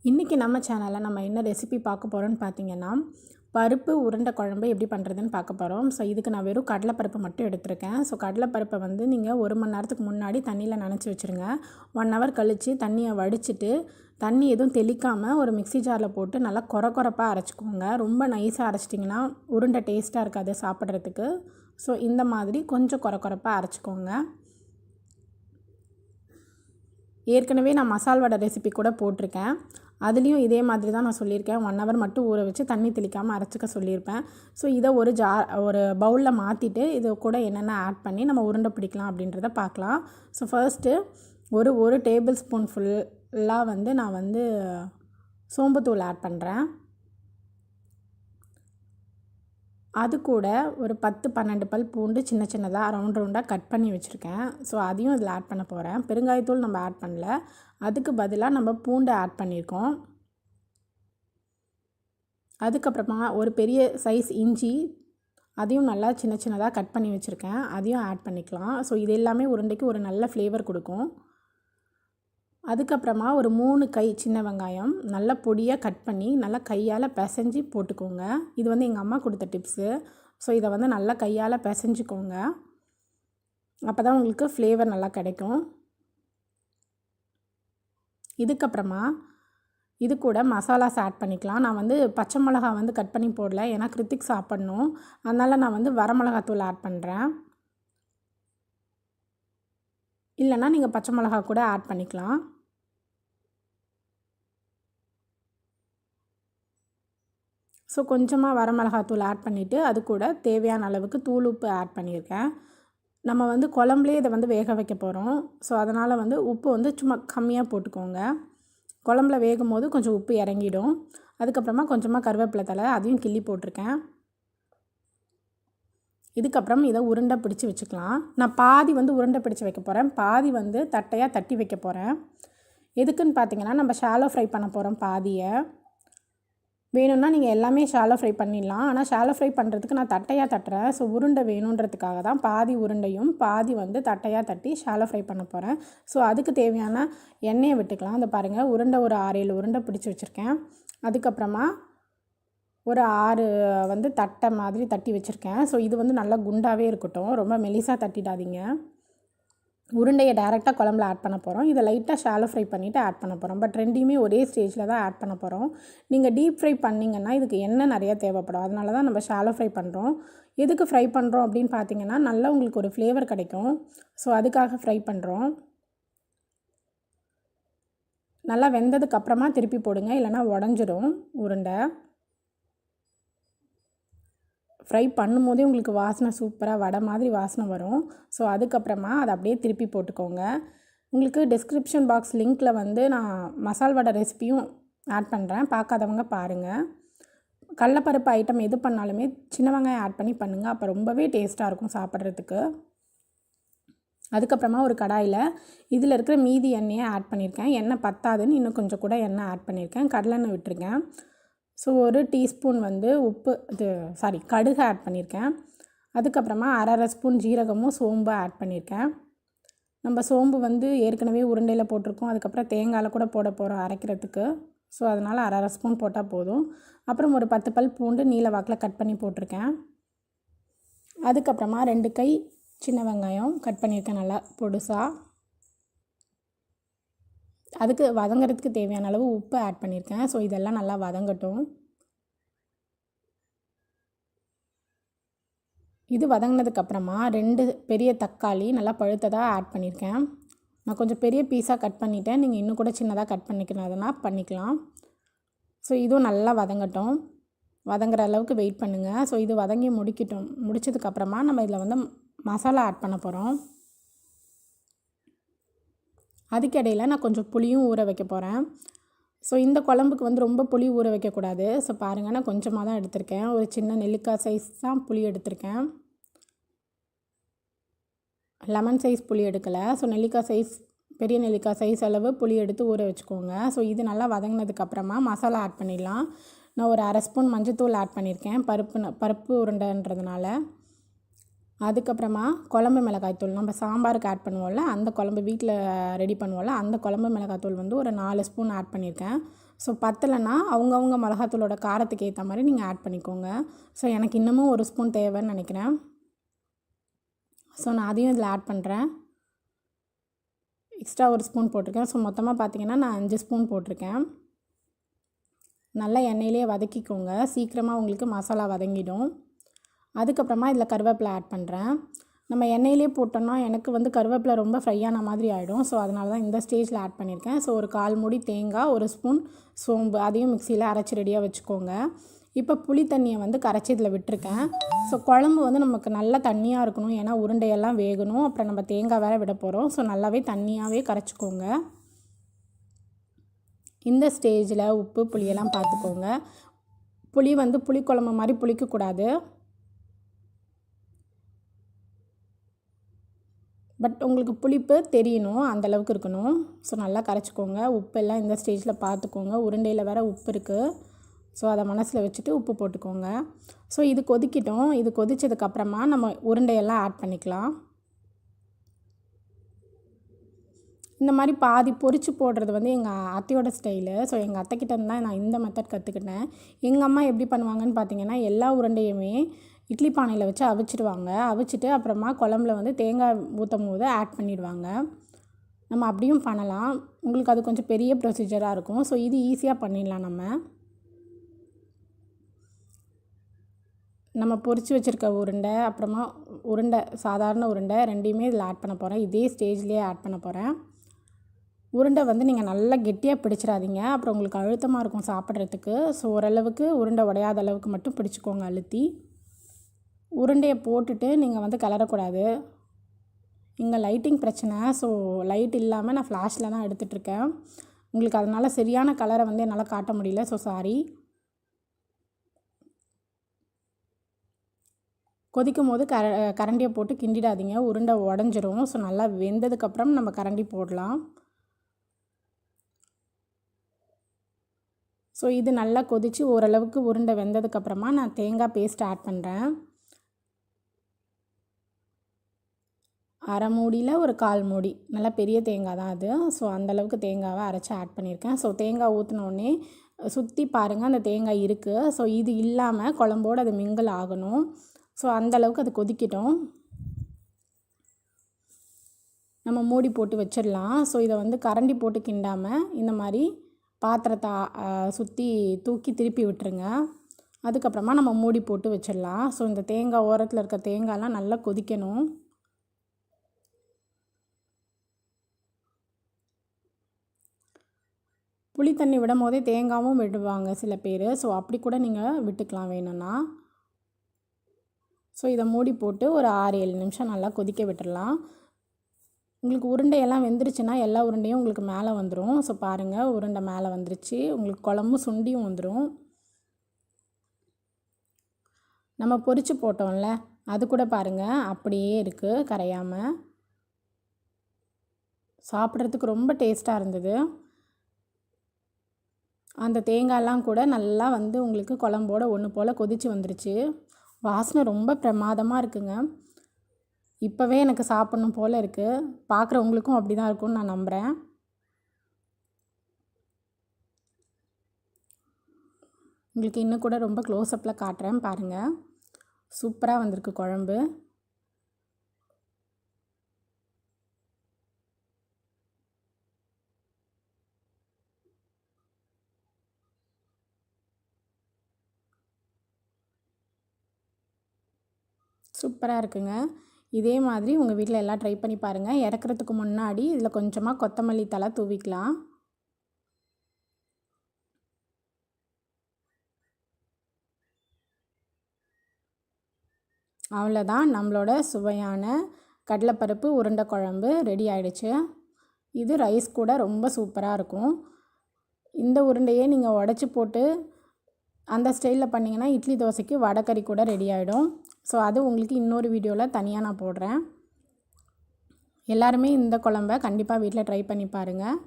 இன்றைக்கி நம்ம சேனலில் நம்ம என்ன ரெசிபி பார்க்க போகிறோன்னு பார்த்தீங்கன்னா, பருப்பு உருண்டை குழம்பு எப்படி பண்ணுறதுன்னு பார்க்க போகிறோம். ஸோ இதுக்கு நான் வெறும் கடலைப்பருப்பு மட்டும் எடுத்திருக்கேன். ஸோ கடலைப்பருப்பை வந்து நீங்கள் 1 மணி நேரத்துக்கு முன்னாடி தண்ணியில் நனைச்சி வச்சுருங்க. 1 ஹவர் கழித்து தண்ணியை வடிச்சிட்டு, தண்ணி எதுவும் தெளிக்காமல் ஒரு மிக்ஸி ஜாரில் போட்டு நல்லா கொரப்பாக அரைச்சிக்கோங்க. ரொம்ப நைஸாக அரைச்சிட்டிங்கன்னா உருண்டை டேஸ்ட்டாக இருக்காது சாப்பிட்றதுக்கு. ஸோ இந்த மாதிரி கொஞ்சம் கொரப்பாக அரைச்சிக்கோங்க. ஏற்கனவே நான் மசால் வடை ரெசிபி கூட போட்டிருக்கேன். அதுலேயும் இதே மாதிரி தான் நான் சொல்லியிருக்கேன். 1 ஹவர் மட்டும் ஊற வச்சு தண்ணி தெளிக்காமல் அரைச்சிக்க சொல்லியிருப்பேன். ஸோ இதை ஒரு பவுலில் மாற்றிட்டு இது கூட என்னென்ன ஆட் பண்ணி நம்ம உருண்டை பிடிக்கலாம் அப்படின்றத பார்க்கலாம். ஸோ ஃபர்ஸ்ட்டு ஒரு டேபிள் ஸ்பூன் ஃபுல்லாக வந்து நான் வந்து சோம்புத்தூள் ஆட் பண்ணுறேன். அது கூட ஒரு 10-12 பல் பூண்டு சின்ன சின்னதாக ரவுண்டாக கட் பண்ணி வச்சுருக்கேன். ஸோ அதையும் இதில் ஆட் பண்ண போகிறேன். பெருங்காயத்தூள் நம்ம ஆட் பண்ணல, அதுக்கு பதிலாக நம்ம பூண்டை ஆட் பண்ணியிருக்கோம். அதுக்கப்புறமா ஒரு பெரிய சைஸ் இஞ்சி, அதையும் நல்லா சின்ன சின்னதாக கட் பண்ணி வச்சுருக்கேன், அதையும் ஆட் பண்ணிக்கலாம். ஸோ இது எல்லாமே உருண்டைக்கு ஒரு நல்ல ஃப்ளேவர் கொடுக்கும். அதுக்கப்புறமா ஒரு 3 கை சின்ன வெங்காயம் நல்லா பொடியாக கட் பண்ணி நல்லா கையால் பிசைஞ்சு போட்டுக்கோங்க. இது வந்து எங்கள் அம்மா கொடுத்த டிப்ஸு. ஸோ இதை வந்து நல்லா கையால் பிசைஞ்சிக்கோங்க. அப்போ தான் உங்களுக்கு ஃப்ளேவர் நல்லா கிடைக்கும். இதுக்கப்புறமா இது கூட மசாலாஸ் ஆட் பண்ணிக்கலாம். நான் வந்து பச்சை மிளகா வந்து கட் பண்ணி போடல, ஏன்னா கிருத்திக் சாப்பிட்ணும். அதனால் நான் வந்து வரமிளகாத்தூள் ஆட் பண்ணுறேன். இல்லைன்னா நீங்கள் பச்சை மிளகா கூட ஆட் பண்ணிக்கலாம். ஸோ கொஞ்சமாக வரமிளகாத்தூள் ஆட் பண்ணிவிட்டு அது கூட தேவையான அளவுக்கு தூள் உப்பு ஆட் பண்ணியிருக்கேன். நம்ம வந்து குழம்புலேயே இதை வந்து வேக வைக்க போகிறோம். ஸோ அதனால் வந்து உப்பு வந்து சும்மா கம்மியாக போட்டுக்கோங்க. குழம்புல வேகும் போது கொஞ்சம் உப்பு இறங்கிடும். அதுக்கப்புறமா கொஞ்சமாக கருவேப்பிலை தழை அதையும் கிள்ளி போட்டிருக்கேன். இதுக்கப்புறம் இதை உருண்டை பிடிச்சி வச்சுக்கலாம். நான் பாதி வந்து உருண்டை பிடிச்சி வைக்க போகிறேன், பாதி வந்து தட்டையாக தட்டி வைக்க போகிறேன். எதுக்குன்னு பார்த்தீங்கன்னா, நம்ம ஷாலோ ஃப்ரை பண்ண போகிறோம் பாதியை. வேணும்னா நீங்கள் எல்லாமே ஷாலோ ஃப்ரை பண்ணிடலாம், ஆனால் ஷாலோ ஃப்ரை பண்ணுறதுக்கு நான் தட்டையாக தட்டுறேன். ஸோ உருண்டை வேணுன்றதுக்காக தான் பாதி உருண்டையும் பாதி வந்து தட்டையாக தட்டி ஷாலோ ஃப்ரை பண்ண போகிறேன். ஸோ அதுக்கு தேவையான எண்ணெயை விட்டுக்கலாம். அந்த பாருங்கள், உருண்டை ஒரு 6-7 உருண்டை பிடிச்சி வச்சுருக்கேன். அதுக்கப்புறமா ஒரு 6 வந்து தட்டை மாதிரி தட்டி வச்சுருக்கேன். ஸோ இது வந்து நல்லா குண்டாகவே இருக்கட்டும், ரொம்ப மெலிசாக தட்டிடாதீங்க. உருண்டையை டேரெக்டாக குழம்புல ஆட் பண்ண போகிறோம். இதை லைட்டாக ஷாலோ ஃப்ரை பண்ணிவிட்டு ஆட் பண்ண போகிறோம். பட் ரெண்டையுமே ஒரே ஸ்டேஜில் தான் ஆட் பண்ண போகிறோம். நீங்கள் டீப் ஃப்ரை பண்ணிங்கன்னா இதுக்கு எண்ணெய் நிறையா தேவைப்படும். அதனால தான் நம்ம ஷாலோ ஃப்ரை பண்ணுறோம். எதுக்கு ஃப்ரை பண்ணுறோம் அப்படின்னு பார்த்தீங்கன்னா, நல்லா உங்களுக்கு ஒரு ஃப்ளேவர் கிடைக்கும். ஸோ அதுக்காக ஃப்ரை பண்ணுறோம். நல்லா வெந்ததுக்கப்புறமா திருப்பி போடுங்க, இல்லைனா உடஞ்சிடும் உருண்டை. ஃப்ரை பண்ணும்போதே உங்களுக்கு வாசனை சூப்பராக வடை மாதிரி வாசனை வரும். ஸோ அதுக்கப்புறமா அதை அப்படியே திருப்பி போட்டுக்கோங்க. உங்களுக்கு டிஸ்கிரிப்ஷன் பாக்ஸ் லிங்க்கில் வந்து நான் மசால் வடை ரெசிபியும் ஆட் பண்ணுறேன், பார்க்காதவங்க பாருங்கள். கடலைப்பருப்பு ஐட்டம் எது பண்ணாலுமே சின்ன வெங்காயம் ஆட் பண்ணி பண்ணுங்கள், அப்போ ரொம்பவே டேஸ்ட்டாக இருக்கும் சாப்பிட்றதுக்கு. அதுக்கப்புறமா ஒரு கடாயில் இதில் இருக்கிற மீதி எண்ணெயை ஆட் பண்ணியிருக்கேன். எண்ணெய் பத்தாதுன்னு இன்னும் கொஞ்சம் கூட எண்ணெய் ஆட் பண்ணியிருக்கேன். கடலெண்ணெய் விட்டுருக்கேன். ஸோ 1 டீஸ்பூன் வந்து கடுகு ஆட் பண்ணியிருக்கேன். அதுக்கப்புறமா 1/2 ஸ்பூன் ஜீரகமும் சோம்பு ஆட் பண்ணியிருக்கேன். நம்ம சோம்பு வந்து ஏற்கனவே உருண்டையில் போட்டிருக்கோம், அதுக்கப்புறம் தேங்காயில் கூட போட போகிறோம் அரைக்கிறதுக்கு. ஸோ அதனால் 1/2 ஸ்பூன் போட்டால் போதும். அப்புறம் ஒரு 10 பல் பூண்டு நீல வாக்கில் கட் பண்ணி போட்டிருக்கேன். அதுக்கப்புறமா 2 கை சின்ன வெங்காயம் கட் பண்ணியிருக்கேன் நல்லா பொடுசாக. அதுக்கு வதங்கிறதுக்கு தேவையான அளவு உப்பு ஆட் பண்ணியிருக்கேன். ஸோ இதெல்லாம் நல்லா வதங்கட்டும். இது வதங்கினதுக்கப்புறமா 2 பெரிய தக்காளி நல்லா பழுத்ததாக ஆட் பண்ணியிருக்கேன். நான் கொஞ்சம் பெரிய பீஸாக கட் பண்ணிவிட்டேன், நீங்கள் இன்னும் கூட சின்னதாக கட் பண்ணிக்கிறதுனா பண்ணிக்கலாம். ஸோ இதுவும் நல்லா வதங்கட்டும், வதங்குற அளவுக்கு வெயிட் பண்ணுங்கள். ஸோ இது வதங்கி முடிச்சதுக்கப்புறமா நம்ம இதில் வந்து மசாலா ஆட் பண்ண போகிறோம். அதுக்கிடையில் நான் கொஞ்சம் புளியும் ஊற வைக்க போகிறேன். ஸோ இந்த குழம்புக்கு வந்து ரொம்ப புளி ஊற வைக்கக்கூடாது. ஸோ பாருங்கள், நான் கொஞ்சமாக தான் எடுத்திருக்கேன். ஒரு சின்ன நெல்லிக்காய் சைஸ் தான் புளி எடுத்திருக்கேன், லெமன் சைஸ் புளி எடுக்கலை. ஸோ பெரிய நெல்லிக்காய் சைஸ் அளவு புளி எடுத்து ஊற வச்சுக்கோங்க. ஸோ இது நல்லா வதங்கினதுக்கப்புறமா மசாலா ஆட் பண்ணிடலாம். நான் ஒரு 1/2 ஸ்பூன் மஞ்சத்தூள் ஆட் பண்ணியிருக்கேன், பருப்பு உருண்டைன்றதுனால. அதுக்கப்புறமா குழம்பு மிளகாய்த்தூள் நம்ம சாம்பாருக்கு ஆட் பண்ணுவோம்ல, அந்த குழம்பு வீட்டில் ரெடி பண்ணுவோம்ல, அந்த குழம்பு மிளகாய்த்தூள் வந்து ஒரு 4 ஸ்பூன் ஆட் பண்ணியிருக்கேன். ஸோ பத்தலைன்னா அவங்கவுங்க மிளகாத்தூளோட காரத்துக்கு ஏற்ற மாதிரி நீங்கள் ஆட் பண்ணிக்கோங்க. ஸோ எனக்கு இன்னமும் 1 ஸ்பூன் தேவைன்னு நினைக்கிறேன். ஸோ நான் அதையும் இதில் ஆட் பண்ணுறேன். எக்ஸ்ட்ரா 1 ஸ்பூன் போட்டிருக்கேன். ஸோ மொத்தமாக பார்த்திங்கன்னா நான் 5 ஸ்பூன் போட்டிருக்கேன். நல்லா எண்ணெயிலே வதக்கிக்கோங்க, சீக்கிரமாக உங்களுக்கு மசாலா வதங்கிடும். அதுக்கப்புறமா இதில் கருவேப்பிலை ஆட் பண்ணுறேன். நம்ம எண்ணெயிலே போட்டோம்னா எனக்கு வந்து கருவேப்பிலை ரொம்ப ஃப்ரை ஆன மாதிரி ஆகிடும். ஸோ அதனால தான் இந்த ஸ்டேஜில் ஆட் பண்ணியிருக்கேன். ஸோ ஒரு 1/4 மூடி தேங்காய், 1 ஸ்பூன் சோம்பு, அதையும் மிக்சியில் அரைச்சி ரெடியாக வச்சுக்கோங்க. இப்போ புளி தண்ணியை வந்து கரைச்சி இதில் விட்டுருக்கேன். ஸோ குழம்பு வந்து நமக்கு நல்லா தண்ணியாக இருக்கணும், ஏன்னா உருண்டையெல்லாம் வேகணும். அப்புறம் நம்ம தேங்காய் வேறு விட போகிறோம். ஸோ நல்லாவே தண்ணியாகவே கரைச்சிக்கோங்க. இந்த ஸ்டேஜில் உப்பு புளியெல்லாம் பார்த்துக்கோங்க. புளி வந்து புளிக்குழம்பு மாதிரி புளிக்கக்கூடாது, பட் உங்களுக்கு புளிப்பு தெரியணும், அந்தளவுக்கு இருக்கணும். ஸோ நல்லா கரைச்சிக்கோங்க. உப்பெல்லாம் இந்த ஸ்டேஜில் பார்த்துக்கோங்க. உருண்டையில் வேறு உப்பு இருக்குது. ஸோ அதை மனசில் வச்சுட்டு உப்பு போட்டுக்கோங்க. ஸோ இது கொதிக்கிட்டோம். இது கொதித்ததுக்கப்புறமா நம்ம உருண்டையெல்லாம் ஆட் பண்ணிக்கலாம். இந்த மாதிரி பாதி பொரித்து போடுறது வந்து எங்கள் அத்தையோட ஸ்டைலு. ஸோ எங்கள் அத்தைக்கிட்ட தான் நான் இந்த மெத்தட் கற்றுக்கிட்டேன். எங்கள் அம்மா எப்படி பண்ணுவாங்கன்னு பார்த்தீங்கன்னா, எல்லா உருண்டையுமே இட்லி பானையில் வச்சு அவிச்சிடுவாங்க. அவிச்சிட்டு அப்புறமா குழம்புல வந்து தேங்காய் ஊற்றும் போது ஆட் பண்ணிடுவாங்க. நம்ம அப்படியும் பண்ணலாம். உங்களுக்கு அது கொஞ்சம் பெரிய ப்ரொசீஜராக இருக்கும். ஸோ இது ஈஸியாக பண்ணிடலாம். நம்ம பொரித்து வச்சுருக்க உருண்டை, அப்புறமா உருண்டை, சாதாரண உருண்டை ரெண்டையுமே இதில் ஆட் பண்ண போகிறேன். இதே ஸ்டேஜ்லேயே ஆட் பண்ண போகிறேன். உருண்டை வந்து நீங்கள் நல்லா கெட்டியாக பிடிச்சிடாதீங்க, அப்புறம் உங்களுக்கு அழுத்தமாக இருக்கும் சாப்பிட்றதுக்கு. ஸோ ஓரளவுக்கு உருண்டை உடையாத அளவுக்கு மட்டும் பிடிச்சிக்கோங்க அழுத்தி. உருண்டையை போட்டுட்டு நீங்கள் வந்து கிளறக்கூடாது. இங்கே லைட்டிங் பிரச்சனை. ஸோ லைட் இல்லாமல் நான் ஃப்ளாஷில் தான் எடுத்துகிட்ருக்கேன். உங்களுக்கு அதனால் சரியான கலரை வந்து என்னால் காட்ட முடியல. So sorry. கொதிக்கும் போது கரண்டியை போட்டு கிண்டிடாதீங்க, உருண்டை உடஞ்சிரும். ஸோ நல்லா வெந்ததுக்கப்புறம் நம்ம கரண்டி போடலாம். ஸோ இது நல்லா கொதித்து ஓரளவுக்கு உருண்டை வெந்ததுக்கப்புறமா நான் தேங்காய் பேஸ்ட் ஆட் பண்ணுறேன். அரை மூடியில் ஒரு 1/4 மூடி, நல்லா பெரிய தேங்காய் தான் அது. ஸோ அந்தளவுக்கு தேங்காவை அரைச்சி ஆட் பண்ணியிருக்கேன். ஸோ தேங்காய் ஊற்றினோடனே சுற்றி பாருங்கள் அந்த தேங்காய் இருக்குது. ஸோ இது இல்லாமல் குழம்போடு அது மிங்கிள் ஆகணும். ஸோ அந்தளவுக்கு அது கொதிக்கட்டும். நம்ம மூடி போட்டு வச்சிடலாம். ஸோ இதை வந்து கரண்டி போட்டு கிண்டாமல் இந்த மாதிரி பாத்திரத்தை சுற்றி தூக்கி திருப்பி விட்டுருங்க. அதுக்கப்புறமா நம்ம மூடி போட்டு வச்சிடலாம். ஸோ இந்த தேங்காய் ஓரத்தில் இருக்க தேங்காயெலாம் நல்லா கொதிக்கணும். புளி தண்ணி விடும் போதே தேங்காயும் விடுவாங்க சில பேர். ஸோ அப்படி கூட நீங்கள் விட்டுக்கலாம் வேணும்னா. ஸோ இதை மூடி போட்டு ஒரு 6-7 நிமிஷம் நல்லா கொதிக்க விட்டுடலாம். உங்களுக்கு உருண்டையெல்லாம் வெந்துருச்சுன்னா எல்லா உருண்டையும் உங்களுக்கு மேலே வந்துடும். ஸோ பாருங்கள், உருண்டை மேலே வந்துருச்சு. உங்களுக்கு குழம்பும் சுண்டியும் வந்துடும். நம்ம பொரித்து போட்டோம்ல, அது கூட பாருங்கள் அப்படியே இருக்குது கரையாமல். சாப்பிட்றதுக்கு ரொம்ப டேஸ்ட்டாக இருந்தது. அந்த தேங்காயெல்லாம் கூட நல்லா வந்து உங்களுக்கு குழம்போட ஒன்று போல் கொதித்து வந்துருச்சு. வாசனை ரொம்ப பிரமாதமாக இருக்குங்க. இப்போவே எனக்கு சாப்பிட்ணும் போல் இருக்குது. பார்க்குறவங்களுக்கும் அப்படி தான் இருக்கும்னு நான் நம்புகிறேன். உங்களுக்கு இன்னும் கூட ரொம்ப க்ளோஸ்அப்பில் காட்டுறேன் பாருங்கள். சூப்பராக வந்திருக்கு குழம்பு. சூப்பராக இருக்குங்க. இதே மாதிரி உங்கள் வீட்டில் எல்லாம் ட்ரை பண்ணி பாருங்கள். இறக்குறதுக்கு முன்னாடி இதில் கொஞ்சமாக கொத்தமல்லி தழை தூவிக்கலாம். அவ்வளோதான், நம்மளோட சுவையான கடலைப்பருப்பு உருண்டை குழம்பு ரெடி ஆகிடுச்சு. இது ரைஸ் கூட ரொம்ப சூப்பராக இருக்கும். இந்த உருண்டையே நீங்கள் உடச்சி போட்டு அந்த ஸ்டைலில் பண்ணிங்கன்னா இட்லி தோசைக்கு வடைக்கறி கூட ரெடி ஆகிடும். ஸோ அது உங்களுக்கு இன்னொரு வீடியோவில் தனியாக நான் போடுறேன். எல்லாருமே இந்த குழம்ப கண்டிப்பாக வீட்டில் ட்ரை பண்ணி பாருங்கள்.